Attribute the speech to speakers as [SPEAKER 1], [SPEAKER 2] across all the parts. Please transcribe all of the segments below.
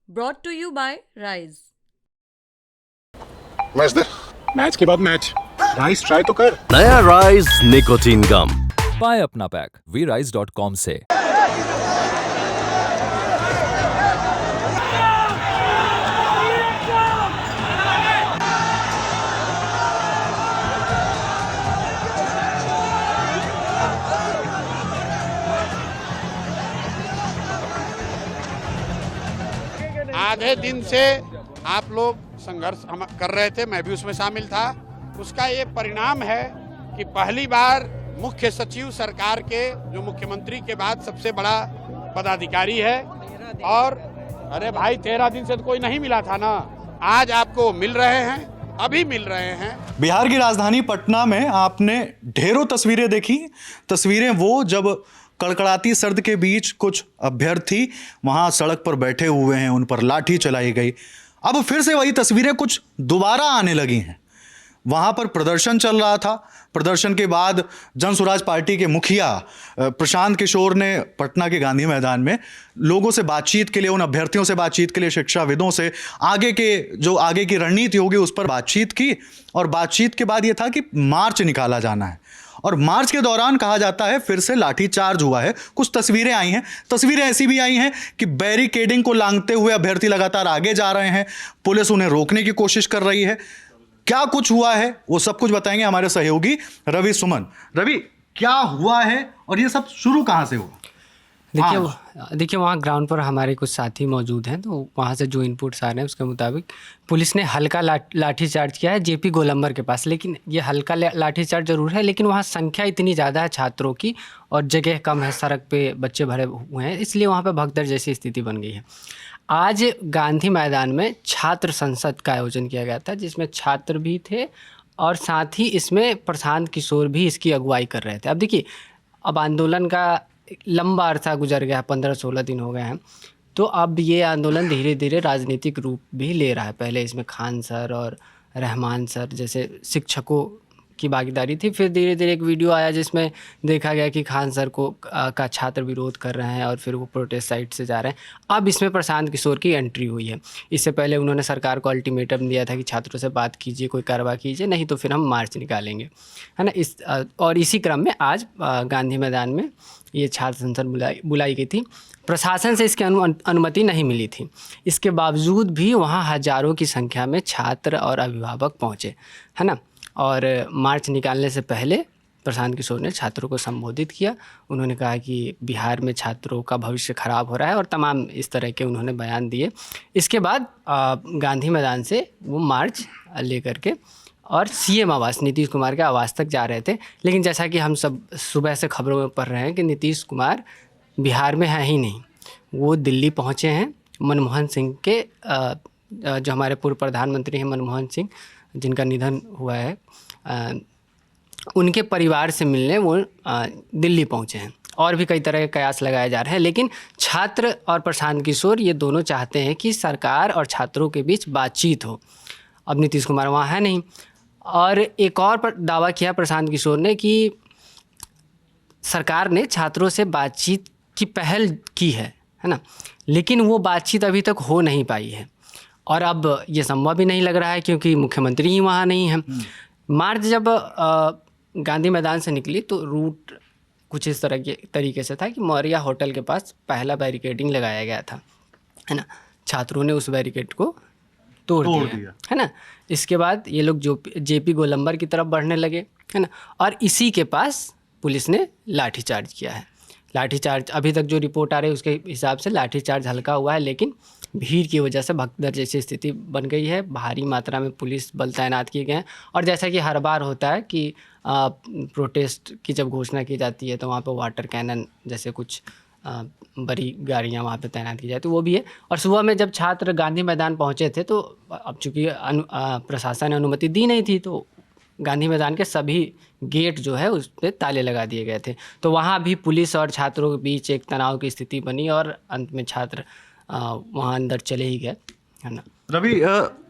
[SPEAKER 1] Brought to you by Rise.
[SPEAKER 2] Match they.
[SPEAKER 3] Match के बाद match. Rice try तो कर।
[SPEAKER 4] नया राइज निकोटीन गम।
[SPEAKER 5] पाए अपना पैक vrise.com से।
[SPEAKER 6] आधे दिन से आप लोग संघर्ष हम कर रहे थे, मैं भी उसमें शामिल था। उसका ये परिणाम है कि पहली बार मुख्य सचिव सरकार के, जो मुख्यमंत्री के बाद सबसे बड़ा पदाधिकारी है, और अरे भाई 13 दिन से तो कोई नहीं मिला था ना, आज आपको मिल रहे हैं, अभी मिल रहे हैं।
[SPEAKER 7] बिहार की राजधानी पटना में आपने ढेरों तस्वीरें देखी। तस्वीरें वो जब कड़कड़ाती सर्द के बीच कुछ अभ्यर्थी वहां सड़क पर बैठे हुए हैं, उन पर लाठी चलाई गई। अब फिर से वही तस्वीरें कुछ दोबारा आने लगी हैं। वहां पर प्रदर्शन चल रहा था। प्रदर्शन के बाद जन स्वराज पार्टी के मुखिया प्रशांत किशोर ने पटना के गांधी मैदान में लोगों से बातचीत के लिए, उन अभ्यर्थियों से बातचीत के लिए, शिक्षाविदों से आगे की रणनीति होगी उस पर बातचीत की। और बातचीत के बाद ये था कि मार्च निकाला जाना है, और मार्च के दौरान कहा जाता है फिर से लाठीचार्ज हुआ है। कुछ तस्वीरें आई हैं। तस्वीरें ऐसी भी आई हैं कि बैरिकेडिंग को लांघते हुए अभ्यर्थी लगातार आगे जा रहे हैं, पुलिस उन्हें रोकने की कोशिश कर रही है। क्या कुछ हुआ है वो सब कुछ बताएंगे हमारे सहयोगी रवि सुमन। रवि, क्या हुआ है और ये सब शुरू कहाँ से हुआ?
[SPEAKER 8] देखिए वहाँ ग्राउंड पर हमारे कुछ साथी मौजूद हैं, तो वहाँ से जो इनपुट्स आ रहे हैं उसके मुताबिक पुलिस ने हल्का लाठीचार्ज किया है जेपी गोलंबर के पास। लेकिन ये हल्का लाठीचार्ज जरूर है, लेकिन वहाँ संख्या इतनी ज़्यादा है छात्रों की और जगह कम है, सड़क पे बच्चे भरे हुए हैं, इसलिए वहाँ पे भगदड़ जैसी स्थिति बन गई है। आज गांधी मैदान में छात्र संसद का आयोजन किया गया था, जिसमें छात्र भी थे और साथ ही इसमें प्रशांत किशोर भी इसकी अगुवाई कर रहे थे। अब देखिए, अब आंदोलन का लंबा अरसा गुजर गया, 15-16 दिन हो गए हैं, तो अब ये आंदोलन धीरे धीरे राजनीतिक रूप भी ले रहा है। पहले इसमें खान सर और रहमान सर जैसे शिक्षकों की भागीदारी थी, फिर धीरे धीरे एक वीडियो आया जिसमें देखा गया कि खान सर का छात्र विरोध कर रहे हैं और फिर वो प्रोटेस्ट साइट से जा रहे हैं। अब इसमें प्रशांत किशोर की एंट्री हुई है। इससे पहले उन्होंने सरकार को अल्टीमेटम दिया था कि छात्रों से बात कीजिए, कोई कार्रवाई कीजिए, नहीं तो फिर हम मार्च निकालेंगे, है ना। और इसी क्रम में आज गांधी मैदान में ये छात्र संसद बुलाई गई थी। प्रशासन से इसकी अनुमति नहीं मिली थी। इसके बावजूद भी वहाँ हजारों की संख्या में छात्र और अभिभावक पहुँचे, है ना। और मार्च निकालने से पहले प्रशांत किशोर ने छात्रों को संबोधित किया। उन्होंने कहा कि बिहार में छात्रों का भविष्य खराब हो रहा है और तमाम इस तरह के उन्होंने बयान दिए। इसके बाद गांधी मैदान से वो मार्च लेकर के और सीएम आवास, नीतीश कुमार के आवास तक जा रहे थे। लेकिन जैसा कि हम सब सुबह से खबरों में पढ़ रहे हैं कि नीतीश कुमार बिहार में हैं ही नहीं, वो दिल्ली पहुँचे हैं। मनमोहन सिंह के जो हमारे पूर्व प्रधानमंत्री हैं मनमोहन सिंह, जिनका निधन हुआ है, उनके परिवार से मिलने वो दिल्ली पहुँचे हैं। और भी कई तरह के कयास लगाए जा रहे हैं, लेकिन छात्र और प्रशांत किशोर ये दोनों चाहते हैं कि सरकार और छात्रों के बीच बातचीत हो। अब नीतीश कुमार वहाँ है नहीं। और एक और दावा किया प्रशांत किशोर ने कि सरकार ने छात्रों से बातचीत की पहल की है ना, लेकिन वो बातचीत अभी तक हो नहीं पाई है और अब ये संभव भी नहीं लग रहा है क्योंकि मुख्यमंत्री ही वहाँ नहीं है। मार्च जब गांधी मैदान से निकली तो रूट कुछ इस तरीके से था कि मौर्या होटल के पास पहला बैरिकेडिंग लगाया गया था, है ना। छात्रों ने उस बैरिकेड को तोड़ दिया, है ना। इसके बाद ये लोग जो जेपी गोलंबर की तरफ बढ़ने लगे, है ना, और इसी के पास पुलिस ने लाठीचार्ज किया है। लाठीचार्ज अभी तक जो रिपोर्ट आ रही है उसके हिसाब से लाठीचार्ज हल्का हुआ है, लेकिन भीड़ की वजह से भगदड़ जैसी स्थिति बन गई है। भारी मात्रा में पुलिस बल तैनात किए गए हैं और जैसा कि हर बार होता है कि प्रोटेस्ट की जब घोषणा की जाती है तो वहाँ पे वाटर कैनन जैसे कुछ बड़ी गाड़ियाँ वहाँ पे तैनात की जाती, वो भी है। और सुबह में जब छात्र गांधी मैदान पहुँचे थे तो अब चूँकि प्रशासन ने अनुमति दी नहीं थी, तो गांधी मैदान के सभी गेट जो है उस पर ताले लगा दिए गए थे। तो वहाँ भी पुलिस और छात्रों के बीच एक तनाव की स्थिति बनी और अंत में छात्र वहाँ अंदर चले ही गए, है ना।
[SPEAKER 7] रवि,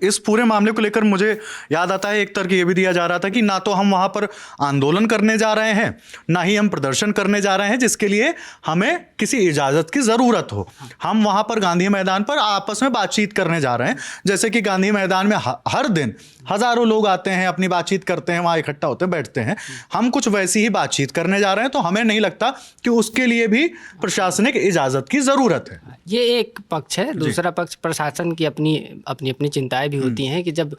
[SPEAKER 7] इस पूरे मामले को लेकर मुझे याद आता है एक तर्क ये भी दिया जा रहा था कि ना तो हम वहां पर आंदोलन करने जा रहे हैं, ना ही हम प्रदर्शन करने जा रहे हैं जिसके लिए हमें किसी इजाज़त की ज़रूरत हो। हम वहां पर गांधी मैदान पर आपस में बातचीत करने जा रहे हैं, जैसे कि गांधी मैदान में हर दिन हज़ारों लोग आते हैं, अपनी बातचीत करते हैं, वहाँ इकट्ठा होते हैं, बैठते हैं। हम कुछ वैसी ही बातचीत करने जा रहे हैं, तो हमें नहीं लगता कि उसके लिए भी प्रशासनिक इजाज़त की ज़रूरत है।
[SPEAKER 8] ये एक पक्ष है। दूसरा पक्ष, प्रशासन की अपनी अपनी चिंताएं भी होती हैं कि जब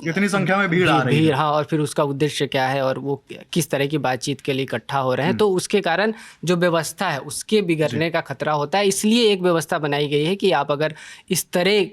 [SPEAKER 7] इतनी संख्या में भीड़ आ रही है,
[SPEAKER 8] हाँ, और फिर उसका उद्देश्य क्या है और वो किस तरह की बातचीत के लिए इकट्ठा हो रहे हैं, तो उसके कारण जो व्यवस्था है उसके बिगड़ने का खतरा होता है। इसलिए एक व्यवस्था बनाई गई है कि आप अगर इस तरह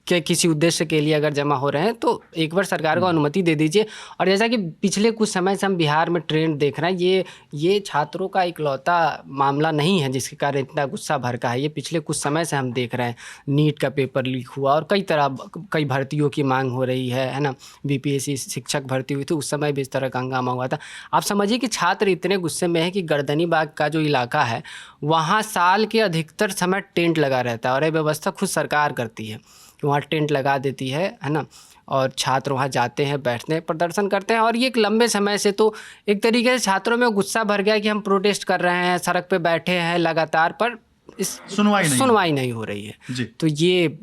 [SPEAKER 8] के किसी उद्देश्य के लिए अगर जमा हो रहे हैं तो एक बार सरकार को अनुमति दे दीजिए। और जैसा कि पिछले कुछ समय से हम बिहार में ट्रेंड देख रहे हैं, ये छात्रों का इकलौता मामला नहीं है जिसके कारण इतना गुस्सा भड़का है। ये पिछले कुछ समय से हम देख रहे हैं। नीट का पेपर लीक हुआ और कई भर्तियों की मांग हो रही है ना। बीपीएससी शिक्षक भर्ती हुई थी, उस समय भी इस तरह का हंगामा हुआ था। आप समझिए कि छात्र इतने गुस्से में है कि गर्दनीबाग का जो इलाका है वहाँ साल के अधिकतर समय टेंट लगा रहता है और ये व्यवस्था खुद सरकार करती है कि वहाँ टेंट लगा देती है ना। और छात्र वहाँ जाते हैं, बैठते हैं, प्रदर्शन करते हैं। और ये एक लंबे समय से तो एक तरीके से छात्रों में गुस्सा भर गया कि हम प्रोटेस्ट कर रहे हैं, सड़क पे बैठे हैं लगातार, पर सुनवाई नहीं हो रही है
[SPEAKER 7] जी।
[SPEAKER 8] तो ये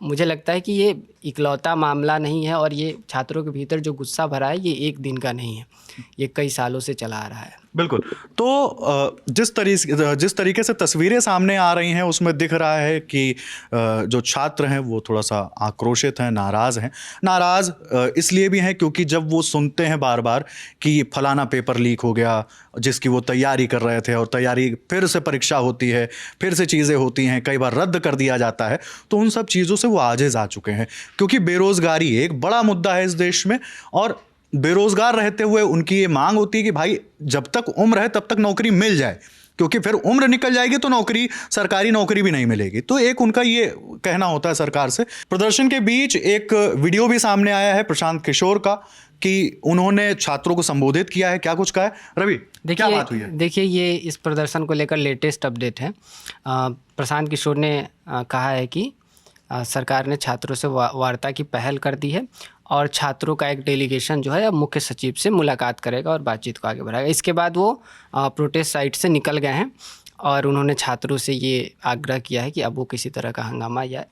[SPEAKER 8] मुझे लगता है कि ये इकलौता मामला नहीं है और ये छात्रों के भीतर जो गुस्सा भरा है ये एक दिन का नहीं है, ये कई सालों से चला आ रहा है।
[SPEAKER 7] बिल्कुल। तो जिस तरीके से तस्वीरें सामने आ रही हैं उसमें दिख रहा है कि जो छात्र हैं वो थोड़ा सा आक्रोशित हैं, नाराज़ इसलिए भी हैं क्योंकि जब वो सुनते हैं बार बार कि फलाना पेपर लीक हो गया जिसकी वो तैयारी कर रहे थे और तैयारी फिर से परीक्षा होती है, फिर से चीज़ें होती हैं, कई बार रद्द कर दिया जाता है, तो उन सब चीज़ों से वो आजिज़ आ चुके हैं। क्योंकि बेरोज़गारी एक बड़ा मुद्दा है इस देश में और बेरोजगार रहते हुए उनकी ये मांग होती है कि भाई जब तक उम्र है तब तक नौकरी मिल जाए, क्योंकि फिर उम्र निकल जाएगी तो सरकारी नौकरी भी नहीं मिलेगी। तो एक उनका ये कहना होता है सरकार से। प्रदर्शन के बीच एक वीडियो भी सामने आया है प्रशांत किशोर का कि उन्होंने छात्रों को संबोधित किया है। क्या कुछ कहा है रवि, क्या बात हुई है?
[SPEAKER 8] देखिए, ये इस प्रदर्शन को लेकर लेटेस्ट अपडेट है। प्रशांत किशोर ने कहा है कि सरकार ने छात्रों से वार्ता की पहल कर दी है और छात्रों का एक डेलीगेशन जो है अब मुख्य सचिव से मुलाकात करेगा और बातचीत को आगे बढ़ाएगा। इसके बाद वो प्रोटेस्ट साइट से निकल गए हैं और उन्होंने छात्रों से ये आग्रह किया है कि अब वो किसी तरह का हंगामा या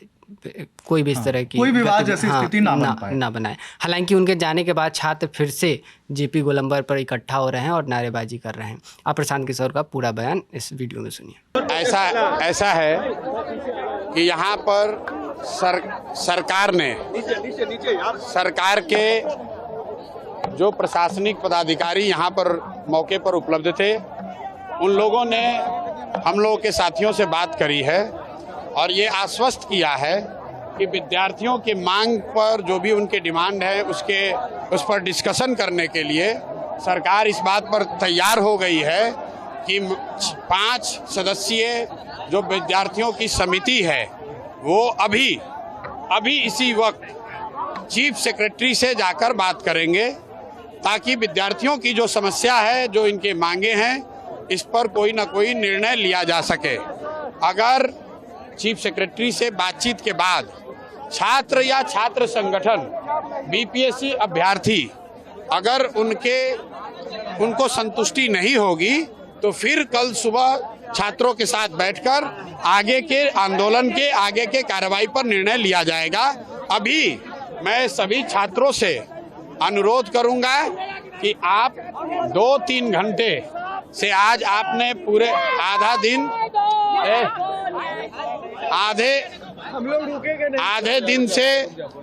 [SPEAKER 8] कोई भी इस तरह की
[SPEAKER 7] कोई विवाद जैसी स्थिति
[SPEAKER 8] ना बनाए। हालांकि उनके जाने के बाद छात्र फिर से जेपी गोलंबर पर इकट्ठा हो रहे हैं और नारेबाजी कर रहे हैं। आप प्रशांत किशोर का पूरा बयान इस वीडियो में सुनिए।
[SPEAKER 6] ऐसा है कि यहाँ पर सरकार के जो प्रशासनिक पदाधिकारी यहाँ पर मौके पर उपलब्ध थे, उन लोगों ने हम लोगों के साथियों से बात करी है और ये आश्वस्त किया है कि विद्यार्थियों की मांग पर जो भी उनके डिमांड है उस पर डिस्कशन करने के लिए सरकार इस बात पर तैयार हो गई है कि 5 सदस्यीय जो विद्यार्थियों की समिति है वो अभी इसी वक्त चीफ सेक्रेटरी से जाकर बात करेंगे ताकि विद्यार्थियों की जो समस्या है, जो इनके मांगे हैं, इस पर कोई ना कोई निर्णय लिया जा सके। अगर चीफ सेक्रेटरी से बातचीत के बाद छात्र या छात्र संगठन, बीपीएससी अभ्यर्थी अगर उनको संतुष्टि नहीं होगी तो फिर कल सुबह छात्रों के साथ बैठकर आगे के आंदोलन के आगे के कार्रवाई पर निर्णय लिया जाएगा। अभी मैं सभी छात्रों से अनुरोध करूंगा कि आप 2-3 घंटे से आज आपने पूरे आधा दिन आधे दिन से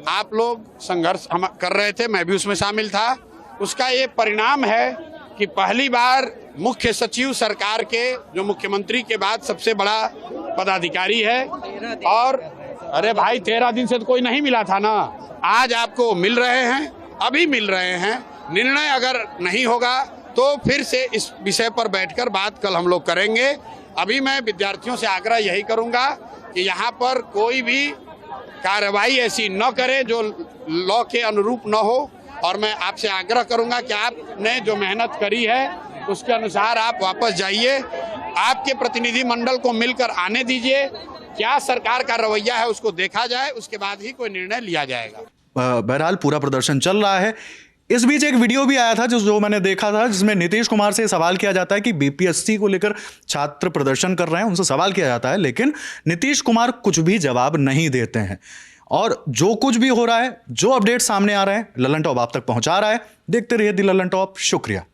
[SPEAKER 6] आप लोग संघर्ष कर रहे थे, मैं भी उसमें शामिल था। उसका ये परिणाम है कि पहली बार मुख्य सचिव सरकार के, जो मुख्यमंत्री के बाद सबसे बड़ा पदाधिकारी है, और अरे भाई 13 दिन से तो कोई नहीं मिला था ना, आज आपको मिल रहे हैं, अभी मिल रहे हैं। निर्णय अगर नहीं होगा तो फिर से इस विषय पर बैठकर बात कल हम लोग करेंगे। अभी मैं विद्यार्थियों से आग्रह यही करूंगा कि यहाँ पर कोई भी कार्रवाई ऐसी न करे जो लॉ के अनुरूप न हो, और मैं आपसे आग्रह करूंगा कि आपने जो मेहनत करी है उसके अनुसार आप वापस जाइए। आपके प्रतिनिधि मंडल को मिलकर आने दीजिए, क्या सरकार का रवैया है उसको देखा जाए, उसके बाद ही कोई निर्णय लिया जाएगा।
[SPEAKER 7] बहरहाल पूरा प्रदर्शन चल रहा है। इस बीच एक वीडियो भी आया था जो मैंने देखा था, जिसमें नीतीश कुमार से सवाल किया जाता है कि बीपीएससी को लेकर छात्र प्रदर्शन कर रहे हैं, उनसे सवाल किया जाता है, लेकिन नीतीश कुमार कुछ भी जवाब नहीं देते हैं। और जो कुछ भी हो रहा है, जो अपडेट सामने आ रहे हैं, ललन टॉप आप तक पहुंचा रहा है। देखते रहिए दी ललन टॉप। शुक्रिया।